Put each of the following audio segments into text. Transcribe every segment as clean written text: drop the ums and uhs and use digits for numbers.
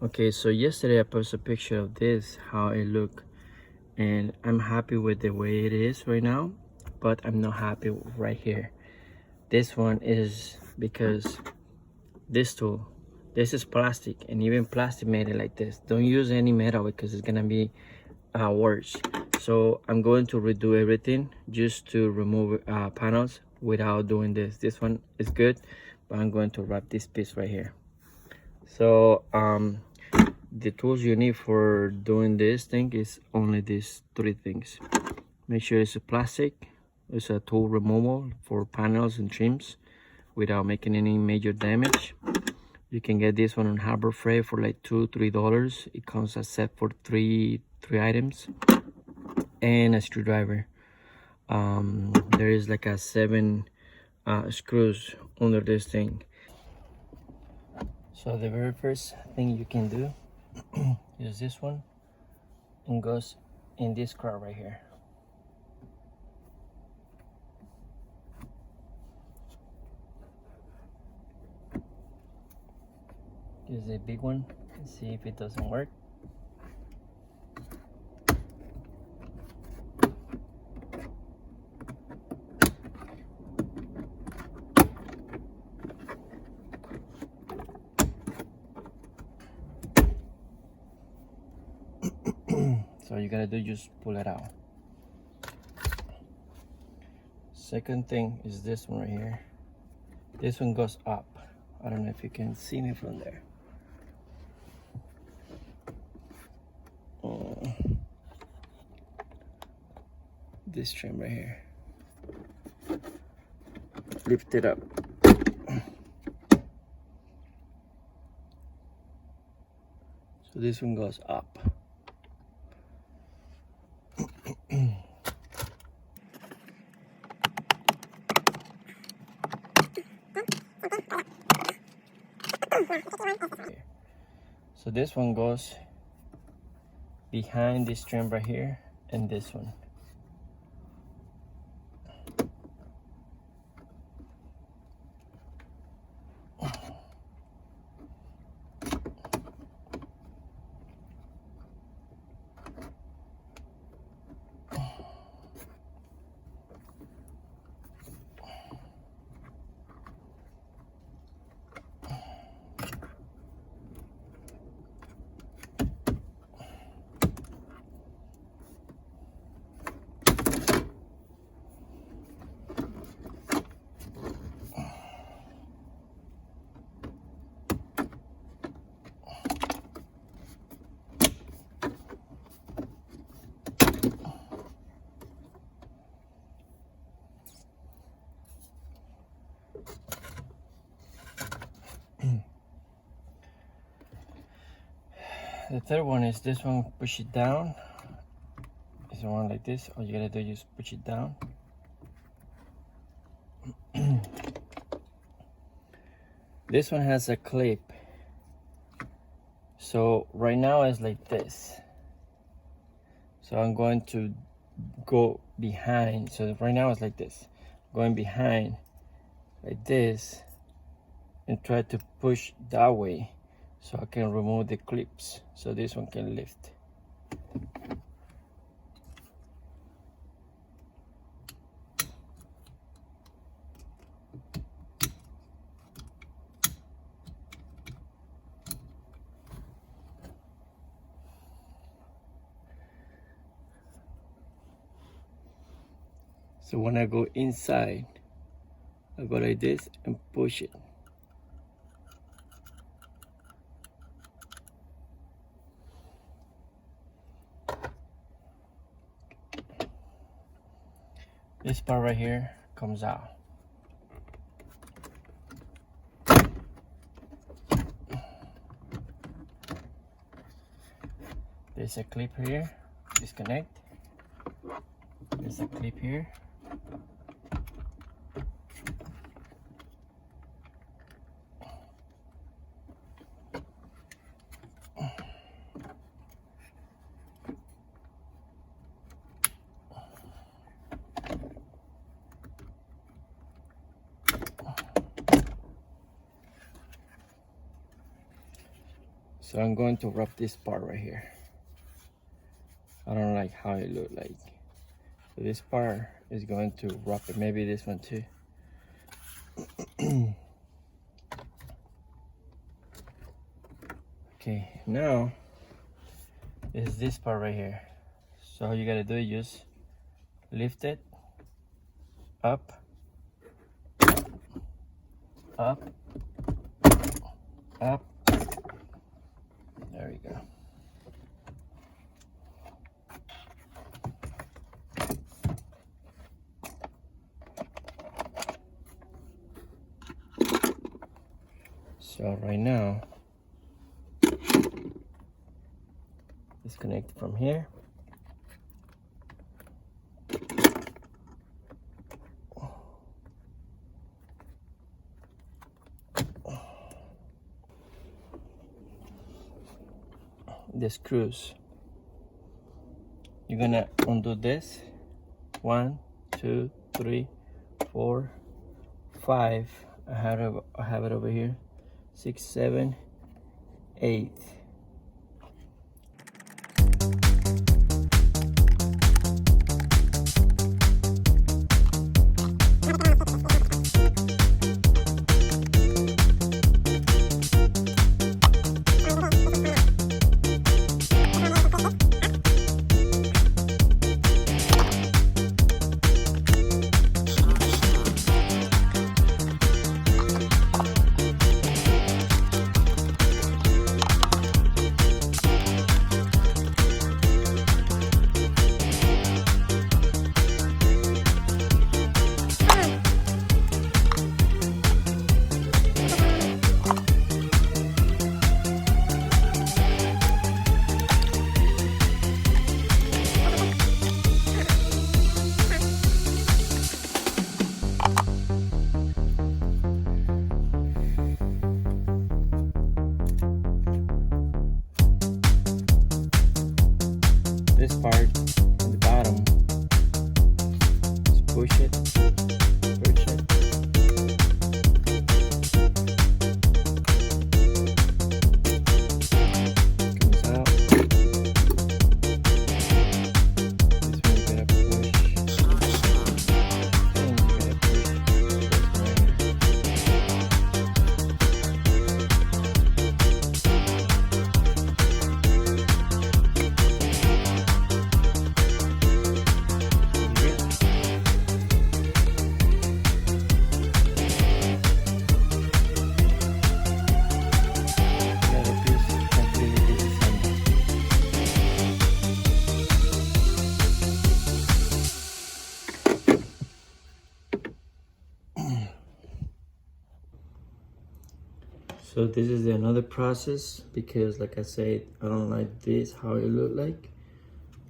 Okay, so yesterday I posted a picture of this, how it looked, and I'm happy with the way it is right now, but I'm not happy right here. This one is because this tool, this is plastic, and even plastic made it like this. Don't use any metal because it's gonna be worse. So I'm going to redo everything just to remove panels without doing this. This one is good, but I'm going to wrap this piece right here. So the tools you need for doing this thing is only these three things. Make sure it's a plastic. It's a tool removal for panels and trims without making any major damage. You can get this one on Harbor Freight for like $2-3. It comes as set for three items, and a screwdriver. There is like a 7 screws under this thing. So the very first thing you can do is this one, and goes in this screw right here. Use a big one and see if it doesn't work. So you gotta do, just pull it out. Second thing is this one right here. This one goes up. I don't know if you can see me from there. This trim right here. Lift it up. So this one goes up. So this one goes behind this trim right here, and this one. The third one is this one, push it down. It's one like this. All you gotta do is push it down. This one has a clip. So right now it's like this. So I'm going to go behind. So right now it's like this. Going behind like this and try to push that way so I can remove the clips so this one can lift. So when I go inside, I go like this and push it. This part right here comes out. There's a clip here, disconnect. There's a clip here. So I'm going to rub this part right here. I don't like how it look like. So this part is going to rub it. Maybe this one too. Okay, now is this part right here. So all you gotta do is just lift it up, up, up. There we go. So right now, disconnect from here. The screws. You're gonna undo this. 1, 2, 3, 4, 5. I have it over here. 6, 7, 8. This part on the bottom, just push it, push it. Comes out. This one you gotta push. And you gotta push So this is another process because, like I said, I don't like this how it look like.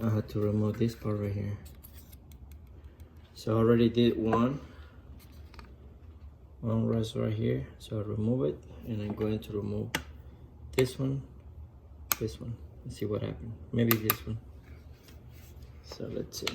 I had to remove this part right here. So I already did one rest right here. So I remove it, and I'm going to remove this one. Let's see what happened. Maybe this one. So let's see.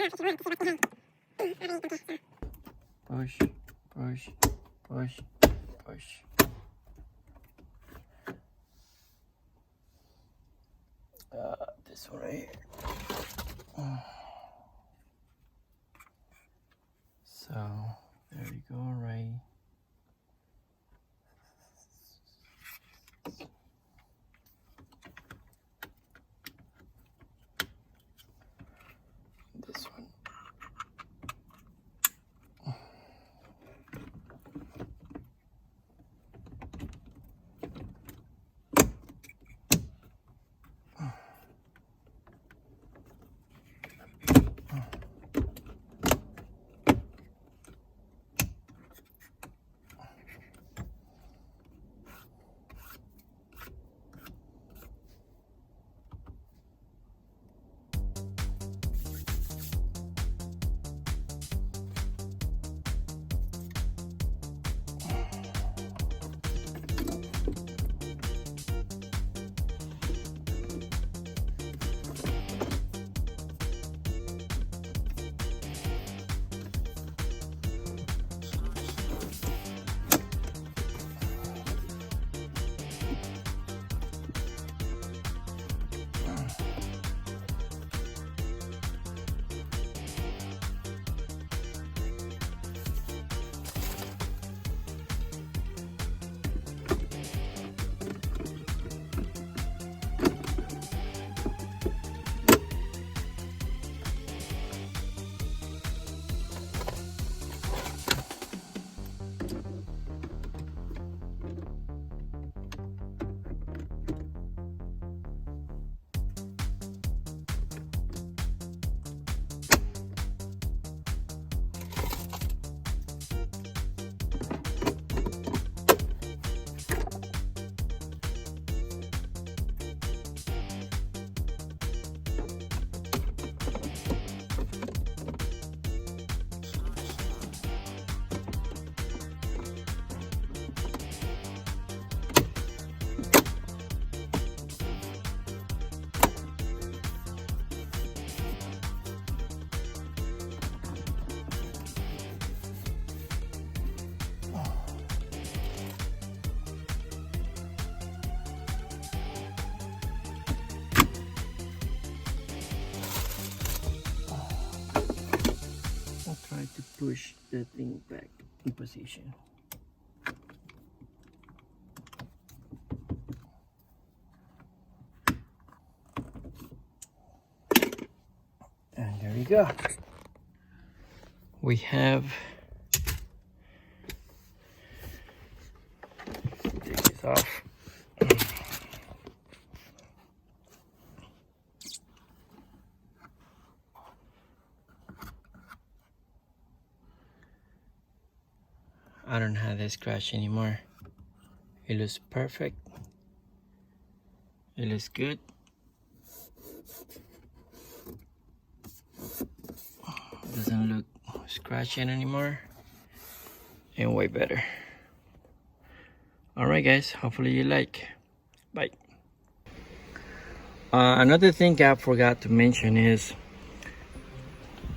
Push, push, push, push. This one right here. So there you go, right? This one. To push the thing back in position. And there you go. We have, take this off. I don't have this scratch anymore. It looks perfect. It looks good. Doesn't look scratching anymore. And way better. Alright guys, hopefully you like. Bye. Another thing I forgot to mention is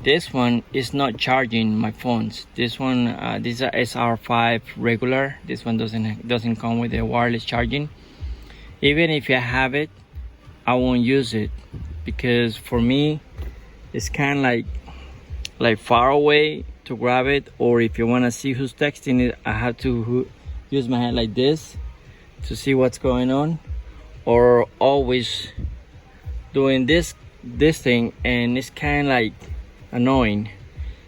this one is not charging my phones. This one, this is a SR5 regular. This one doesn't come with the wireless charging. Even if I have it, I won't use it because for me, it's kind of like far away to grab it. Or if you want to see who's texting it, I have to use my hand like this to see what's going on. Or always doing this thing, and it's kind of like annoying.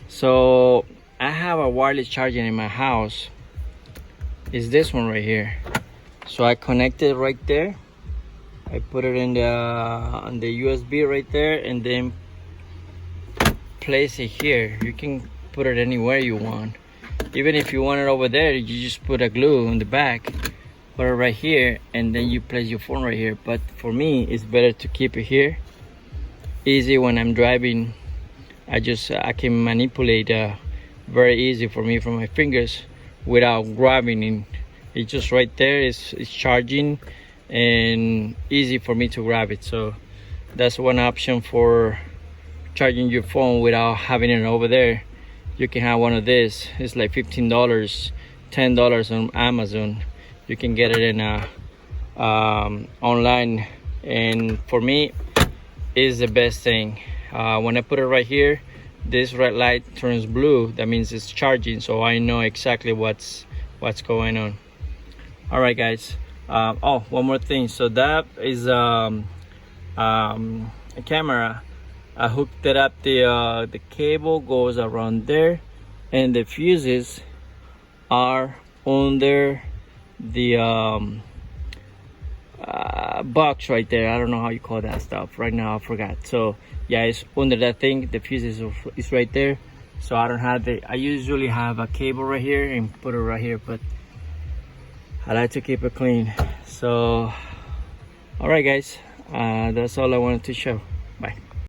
So I have a wireless charger in my house. It's this one right here. So I connect it right there. I put it in the on the USB right there, and then place it here. You can put it anywhere you want. Even if you want it over there, you just put a glue on the back, put it right here, and then you place your phone right here. But for me, it's better to keep it here. Easy when I'm driving. I can manipulate very easy for me from my fingers without grabbing it. It's just right there. It's charging and easy for me to grab it. So that's one option for charging your phone without having it over there, you can have one of this. It's like $15, $10 on Amazon. You can get it in online, and for me is the best thing. When I put it right here, this red light turns blue. That means it's charging, so I know exactly what's going on. All right, guys. Oh, one more thing. So that is a camera. I hooked it up. The cable goes around there, and the fuses are under the box right there. I don't know how you call that stuff right now. I forgot. So yeah, it's under that thing. The fuse is right there. So I don't have I usually have a cable right here and put it right here, but I like to keep it clean. So all right, guys, that's all I wanted to show.